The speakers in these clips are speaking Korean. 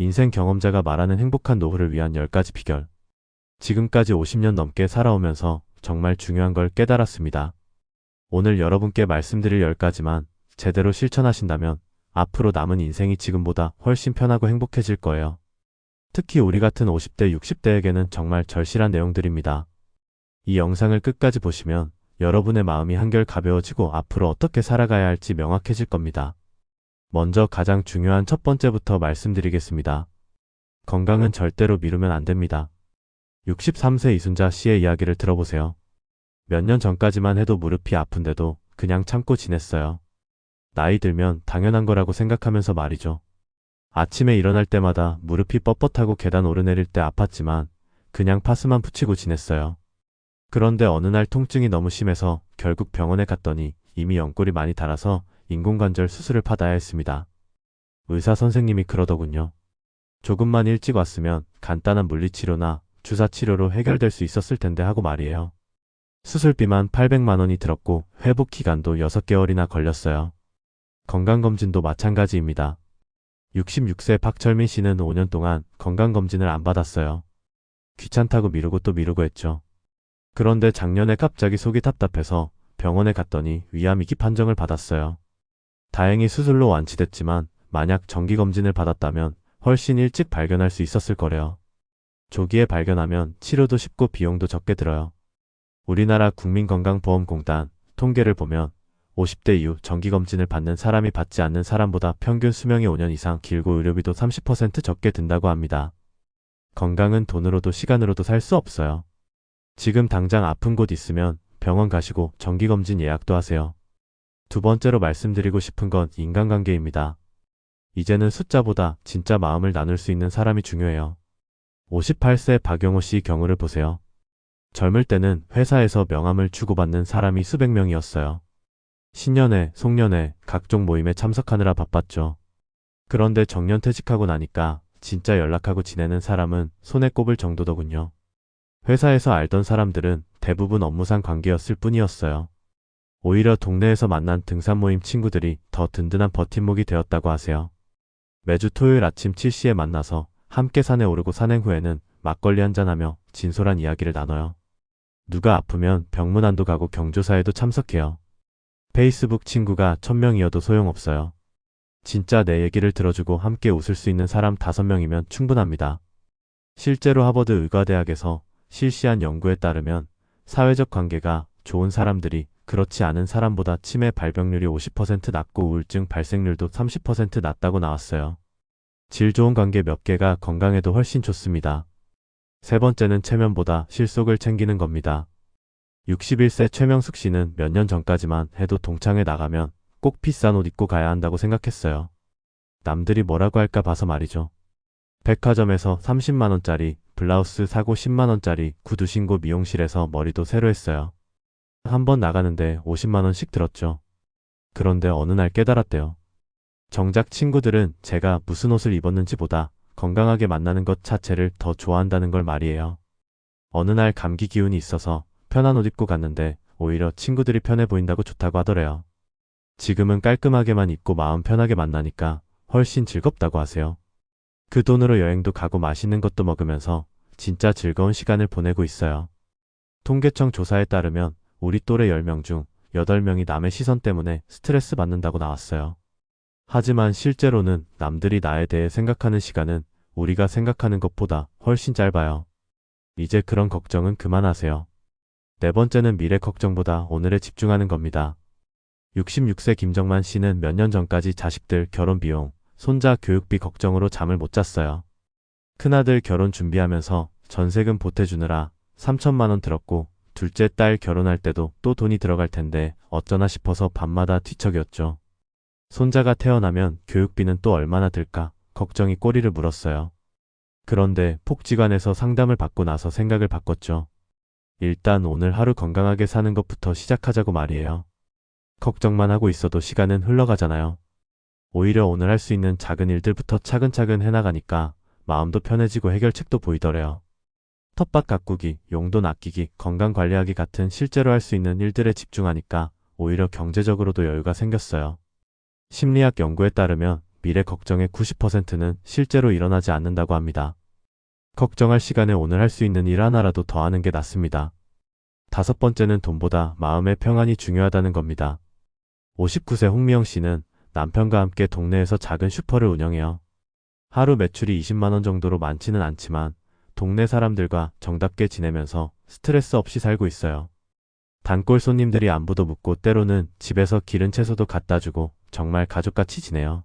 인생 경험자가 말하는 행복한 노후를 위한 10가지 비결. 지금까지 50년 넘게 살아오면서 정말 중요한 걸 깨달았습니다. 오늘 여러분께 말씀드릴 10가지만 제대로 실천하신다면 앞으로 남은 인생이 지금보다 훨씬 편하고 행복해질 거예요. 특히 우리 같은 50대, 60대에게는 정말 절실한 내용들입니다. 이 영상을 끝까지 보시면 여러분의 마음이 한결 가벼워지고 앞으로 어떻게 살아가야 할지 명확해질 겁니다. 먼저 가장 중요한 첫 번째부터 말씀드리겠습니다. 건강은 절대로 미루면 안 됩니다. 63세 이순자 씨의 이야기를 들어보세요. 몇 년 전까지만 해도 무릎이 아픈데도 그냥 참고 지냈어요. 나이 들면 당연한 거라고 생각하면서 말이죠. 아침에 일어날 때마다 무릎이 뻣뻣하고 계단 오르내릴 때 아팠지만 그냥 파스만 붙이고 지냈어요. 그런데 어느 날 통증이 너무 심해서 결국 병원에 갔더니 이미 연골이 많이 닳아서 인공관절 수술을 받아야 했습니다. 의사 선생님이 그러더군요. 조금만 일찍 왔으면 간단한 물리치료나 주사치료로 해결될 수 있었을 텐데 하고 말이에요. 수술비만 800만 원이 들었고 회복 기간도 6개월이나 걸렸어요. 건강검진도 마찬가지입니다. 66세 박철민 씨는 5년 동안 건강검진을 안 받았어요. 귀찮다고 미루고 또 미루고 했죠. 그런데 작년에 갑자기 속이 답답해서 병원에 갔더니 위암이기 판정을 받았어요. 다행히 수술로 완치됐지만 만약 정기검진을 받았다면 훨씬 일찍 발견할 수 있었을 거래요. 조기에 발견하면 치료도 쉽고 비용도 적게 들어요. 우리나라 국민건강보험공단 통계를 보면 50대 이후 정기검진을 받는 사람이 받지 않는 사람보다 평균 수명이 5년 이상 길고 의료비도 30% 적게 든다고 합니다. 건강은 돈으로도 시간으로도 살 수 없어요. 지금 당장 아픈 곳 있으면 병원 가시고 정기검진 예약도 하세요. 두 번째로 말씀드리고 싶은 건 인간관계입니다. 이제는 숫자보다 진짜 마음을 나눌 수 있는 사람이 중요해요. 58세 박영호 씨 경우를 보세요. 젊을 때는 회사에서 명함을 주고받는 사람이 수백 명이었어요. 신년회, 송년회, 각종 모임에 참석하느라 바빴죠. 그런데 정년퇴직하고 나니까 진짜 연락하고 지내는 사람은 손에 꼽을 정도더군요. 회사에서 알던 사람들은 대부분 업무상 관계였을 뿐이었어요. 오히려 동네에서 만난 등산 모임 친구들이 더 든든한 버팀목이 되었다고 하세요. 매주 토요일 아침 7시에 만나서 함께 산에 오르고 산행 후에는 막걸리 한잔하며 진솔한 이야기를 나눠요. 누가 아프면 병문안도 가고 경조사에도 참석해요. 페이스북 친구가 1000명이어도 소용없어요. 진짜 내 얘기를 들어주고 함께 웃을 수 있는 사람 5명이면 충분합니다. 실제로 하버드 의과대학에서 실시한 연구에 따르면 사회적 관계가 좋은 사람들이 그렇지 않은 사람보다 치매 발병률이 50% 낮고 우울증 발생률도 30% 낮다고 나왔어요. 질 좋은 관계 몇 개가 건강에도 훨씬 좋습니다. 세 번째는 체면보다 실속을 챙기는 겁니다. 61세 최명숙 씨는 몇 년 전까지만 해도 동창회 나가면 꼭 비싼 옷 입고 가야 한다고 생각했어요. 남들이 뭐라고 할까 봐서 말이죠. 백화점에서 30만원짜리 블라우스 사고 10만원짜리 구두 신고 미용실에서 머리도 새로 했어요. 한 번 나가는데 50만원씩 들었죠. 그런데 어느 날 깨달았대요. 정작 친구들은 제가 무슨 옷을 입었는지보다 건강하게 만나는 것 자체를 더 좋아한다는 걸 말이에요. 어느 날 감기 기운이 있어서 편한 옷 입고 갔는데 오히려 친구들이 편해 보인다고 좋다고 하더래요. 지금은 깔끔하게만 입고 마음 편하게 만나니까 훨씬 즐겁다고 하세요. 그 돈으로 여행도 가고 맛있는 것도 먹으면서 진짜 즐거운 시간을 보내고 있어요. 통계청 조사에 따르면 우리 또래 10명 중 8명이 남의 시선 때문에 스트레스 받는다고 나왔어요. 하지만 실제로는 남들이 나에 대해 생각하는 시간은 우리가 생각하는 것보다 훨씬 짧아요. 이제 그런 걱정은 그만하세요. 네 번째는 미래 걱정보다 오늘에 집중하는 겁니다. 66세 김정만 씨는 몇 년 전까지 자식들 결혼 비용, 손자 교육비 걱정으로 잠을 못 잤어요. 큰아들 결혼 준비하면서 전세금 보태주느라 3천만 원 들었고 둘째 딸 결혼할 때도 또 돈이 들어갈 텐데 어쩌나 싶어서 밤마다 뒤척였죠. 손자가 태어나면 교육비는 또 얼마나 들까 걱정이 꼬리를 물었어요. 그런데 복지관에서 상담을 받고 나서 생각을 바꿨죠. 일단 오늘 하루 건강하게 사는 것부터 시작하자고 말이에요. 걱정만 하고 있어도 시간은 흘러가잖아요. 오히려 오늘 할 수 있는 작은 일들부터 차근차근 해나가니까 마음도 편해지고 해결책도 보이더래요. 텃밭 가꾸기, 용돈 아끼기, 건강 관리하기 같은 실제로 할 수 있는 일들에 집중하니까 오히려 경제적으로도 여유가 생겼어요. 심리학 연구에 따르면 미래 걱정의 90%는 실제로 일어나지 않는다고 합니다. 걱정할 시간에 오늘 할 수 있는 일 하나라도 더 하는 게 낫습니다. 다섯 번째는 돈보다 마음의 평안이 중요하다는 겁니다. 59세 홍미영 씨는 남편과 함께 동네에서 작은 슈퍼를 운영해요. 하루 매출이 20만 원 정도로 많지는 않지만 동네 사람들과 정답게 지내면서 스트레스 없이 살고 있어요. 단골 손님들이 안부도 묻고 때로는 집에서 기른 채소도 갖다 주고 정말 가족같이 지내요.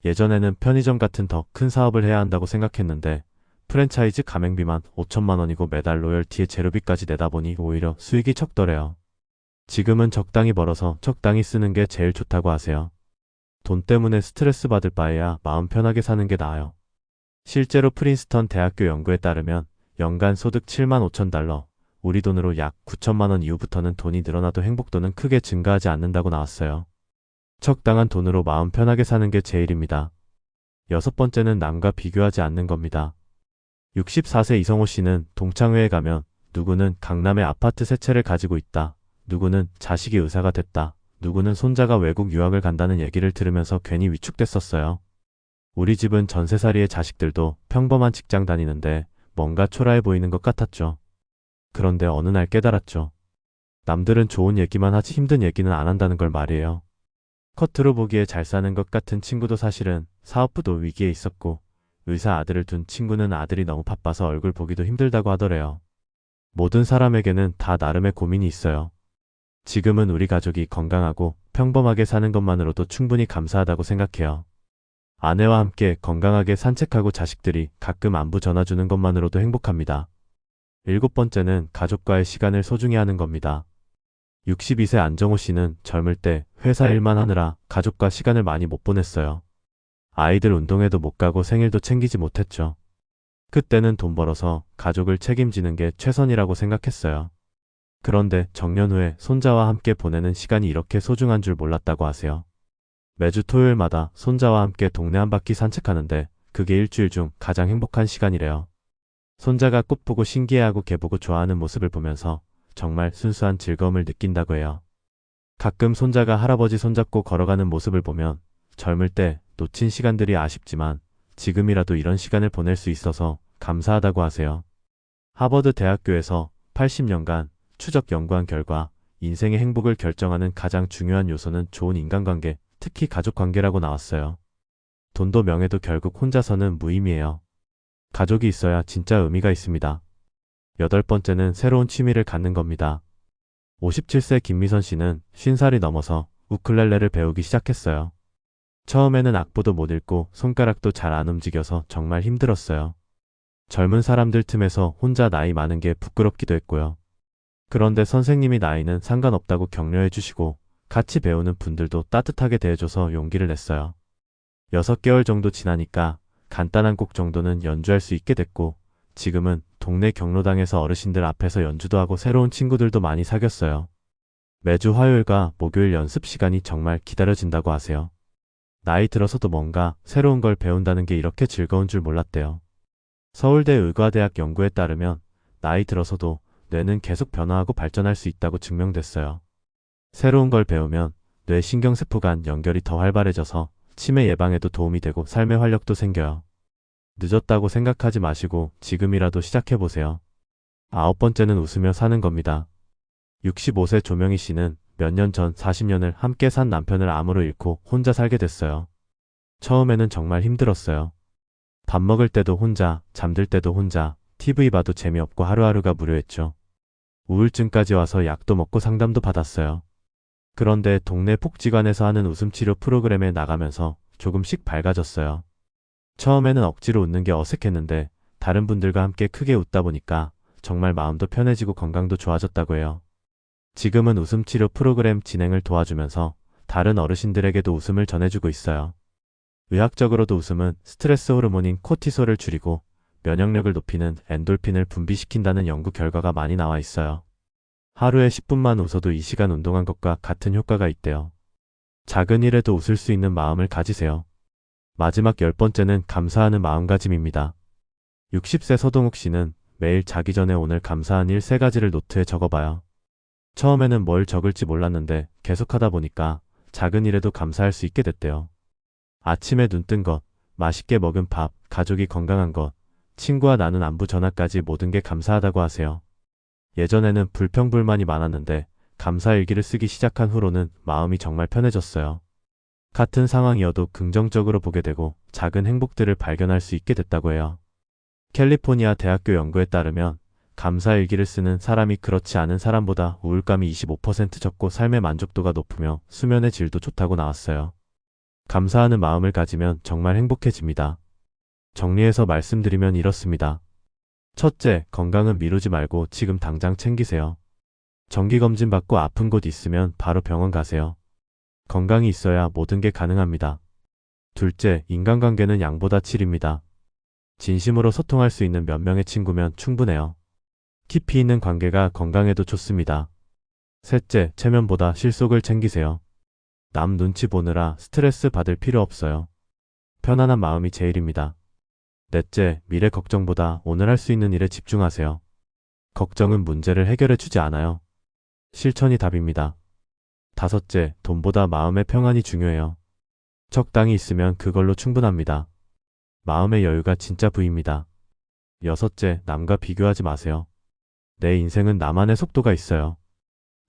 예전에는 편의점 같은 더 큰 사업을 해야 한다고 생각했는데 프랜차이즈 가맹비만 5천만 원이고 매달 로열티에 재료비까지 내다 보니 오히려 수익이 척더래요. 지금은 적당히 벌어서 적당히 쓰는 게 제일 좋다고 하세요. 돈 때문에 스트레스 받을 바에야 마음 편하게 사는 게 나아요. 실제로 프린스턴 대학교 연구에 따르면 연간 소득 7만 5천 달러, 우리 돈으로 약 9천만 원 이후부터는 돈이 늘어나도 행복도는 크게 증가하지 않는다고 나왔어요. 적당한 돈으로 마음 편하게 사는 게 제일입니다. 여섯 번째는 남과 비교하지 않는 겁니다. 64세 이성호 씨는 동창회에 가면 누구는 강남에 아파트 세 채를 가지고 있다. 누구는 자식이 의사가 됐다. 누구는 손자가 외국 유학을 간다는 얘기를 들으면서 괜히 위축됐었어요. 우리 집은 전세살이의 자식들도 평범한 직장 다니는데 뭔가 초라해 보이는 것 같았죠. 그런데 어느 날 깨달았죠. 남들은 좋은 얘기만 하지 힘든 얘기는 안 한다는 걸 말이에요. 겉으로 보기에 잘 사는 것 같은 친구도 사실은 사업부도 위기에 있었고 의사 아들을 둔 친구는 아들이 너무 바빠서 얼굴 보기도 힘들다고 하더래요. 모든 사람에게는 다 나름의 고민이 있어요. 지금은 우리 가족이 건강하고 평범하게 사는 것만으로도 충분히 감사하다고 생각해요. 아내와 함께 건강하게 산책하고 자식들이 가끔 안부 전화주는 것만으로도 행복합니다. 일곱 번째는 가족과의 시간을 소중히 하는 겁니다. 62세 안정호 씨는 젊을 때 회사 일만 하느라 가족과 시간을 많이 못 보냈어요. 아이들 운동회도 못 가고 생일도 챙기지 못했죠. 그때는 돈 벌어서 가족을 책임지는 게 최선이라고 생각했어요. 그런데 정년 후에 손자와 함께 보내는 시간이 이렇게 소중한 줄 몰랐다고 하세요. 매주 토요일마다 손자와 함께 동네 한 바퀴 산책하는데 그게 일주일 중 가장 행복한 시간이래요. 손자가 꽃 보고 신기해하고 개 보고 좋아하는 모습을 보면서 정말 순수한 즐거움을 느낀다고 해요. 가끔 손자가 할아버지 손잡고 걸어가는 모습을 보면 젊을 때 놓친 시간들이 아쉽지만 지금이라도 이런 시간을 보낼 수 있어서 감사하다고 하세요. 하버드 대학교에서 80년간 추적 연구한 결과 인생의 행복을 결정하는 가장 중요한 요소는 좋은 인간관계, 특히 가족관계라고 나왔어요. 돈도 명예도 결국 혼자서는 무의미해요. 가족이 있어야 진짜 의미가 있습니다. 여덟 번째는 새로운 취미를 갖는 겁니다. 57세 김미선 씨는 50살이 넘어서 우쿨렐레를 배우기 시작했어요. 처음에는 악보도 못 읽고 손가락도 잘 안 움직여서 정말 힘들었어요. 젊은 사람들 틈에서 혼자 나이 많은 게 부끄럽기도 했고요. 그런데 선생님이 나이는 상관없다고 격려해 주시고 같이 배우는 분들도 따뜻하게 대해줘서 용기를 냈어요. 6개월 정도 지나니까 간단한 곡 정도는 연주할 수 있게 됐고 지금은 동네 경로당에서 어르신들 앞에서 연주도 하고 새로운 친구들도 많이 사귀었어요. 매주 화요일과 목요일 연습 시간이 정말 기다려진다고 하세요. 나이 들어서도 뭔가 새로운 걸 배운다는 게 이렇게 즐거운 줄 몰랐대요. 서울대 의과대학 연구에 따르면 나이 들어서도 뇌는 계속 변화하고 발전할 수 있다고 증명됐어요. 새로운 걸 배우면 뇌 신경세포 간 연결이 더 활발해져서 치매 예방에도 도움이 되고 삶의 활력도 생겨요. 늦었다고 생각하지 마시고 지금이라도 시작해보세요. 아홉 번째는 웃으며 사는 겁니다. 65세 조명희 씨는 몇 년 전 40년을 함께 산 남편을 암으로 잃고 혼자 살게 됐어요. 처음에는 정말 힘들었어요. 밥 먹을 때도 혼자, 잠들 때도 혼자, TV 봐도 재미없고 하루하루가 무료했죠. 우울증까지 와서 약도 먹고 상담도 받았어요. 그런데 동네 복지관에서 하는 웃음치료 프로그램에 나가면서 조금씩 밝아졌어요. 처음에는 억지로 웃는 게 어색했는데 다른 분들과 함께 크게 웃다 보니까 정말 마음도 편해지고 건강도 좋아졌다고 해요. 지금은 웃음치료 프로그램 진행을 도와주면서 다른 어르신들에게도 웃음을 전해주고 있어요. 의학적으로도 웃음은 스트레스 호르몬인 코티솔을 줄이고 면역력을 높이는 엔돌핀을 분비시킨다는 연구 결과가 많이 나와 있어요. 하루에 10분만 웃어도 이 시간 운동한 것과 같은 효과가 있대요. 작은 일에도 웃을 수 있는 마음을 가지세요. 마지막 10번째는 감사하는 마음가짐입니다. 60세 서동욱 씨는 매일 자기 전에 오늘 감사한 일 3가지를 노트에 적어봐요. 처음에는 뭘 적을지 몰랐는데 계속하다 보니까 작은 일에도 감사할 수 있게 됐대요. 아침에 눈 뜬 것, 맛있게 먹은 밥, 가족이 건강한 것, 친구와 나눈 안부 전화까지 모든 게 감사하다고 하세요. 예전에는 불평불만이 많았는데 감사일기를 쓰기 시작한 후로는 마음이 정말 편해졌어요. 같은 상황이어도 긍정적으로 보게 되고 작은 행복들을 발견할 수 있게 됐다고 해요. 캘리포니아 대학교 연구에 따르면 감사일기를 쓰는 사람이 그렇지 않은 사람보다 우울감이 25% 적고 삶의 만족도가 높으며 수면의 질도 좋다고 나왔어요. 감사하는 마음을 가지면 정말 행복해집니다. 정리해서 말씀드리면 이렇습니다. 첫째, 건강은 미루지 말고 지금 당장 챙기세요. 정기검진 받고 아픈 곳 있으면 바로 병원 가세요. 건강이 있어야 모든 게 가능합니다. 둘째, 인간관계는 양보다 질입니다. 진심으로 소통할 수 있는 몇 명의 친구면 충분해요. 깊이 있는 관계가 건강에도 좋습니다. 셋째, 체면보다 실속을 챙기세요. 남 눈치 보느라 스트레스 받을 필요 없어요. 편안한 마음이 제일입니다. 넷째, 미래 걱정보다 오늘 할 수 있는 일에 집중하세요. 걱정은 문제를 해결해 주지 않아요. 실천이 답입니다. 다섯째, 돈보다 마음의 평안이 중요해요. 적당히 있으면 그걸로 충분합니다. 마음의 여유가 진짜 부입니다. 여섯째, 남과 비교하지 마세요. 내 인생은 나만의 속도가 있어요.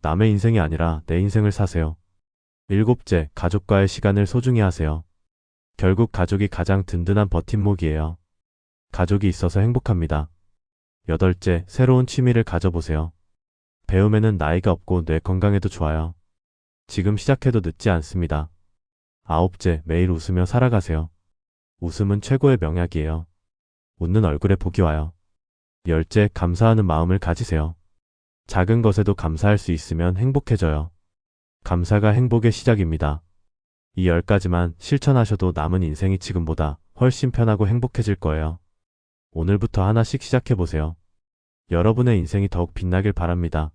남의 인생이 아니라 내 인생을 사세요. 일곱째, 가족과의 시간을 소중히 하세요. 결국 가족이 가장 든든한 버팀목이에요. 가족이 있어서 행복합니다. 여덟째, 새로운 취미를 가져보세요. 배움에는 나이가 없고 뇌 건강에도 좋아요. 지금 시작해도 늦지 않습니다. 아홉째, 매일 웃으며 살아가세요. 웃음은 최고의 명약이에요. 웃는 얼굴에 복이 와요. 열째, 감사하는 마음을 가지세요. 작은 것에도 감사할 수 있으면 행복해져요. 감사가 행복의 시작입니다. 이 10가지만 실천하셔도 남은 인생이 지금보다 훨씬 편하고 행복해질 거예요. 오늘부터 하나씩 시작해보세요. 여러분의 인생이 더욱 빛나길 바랍니다.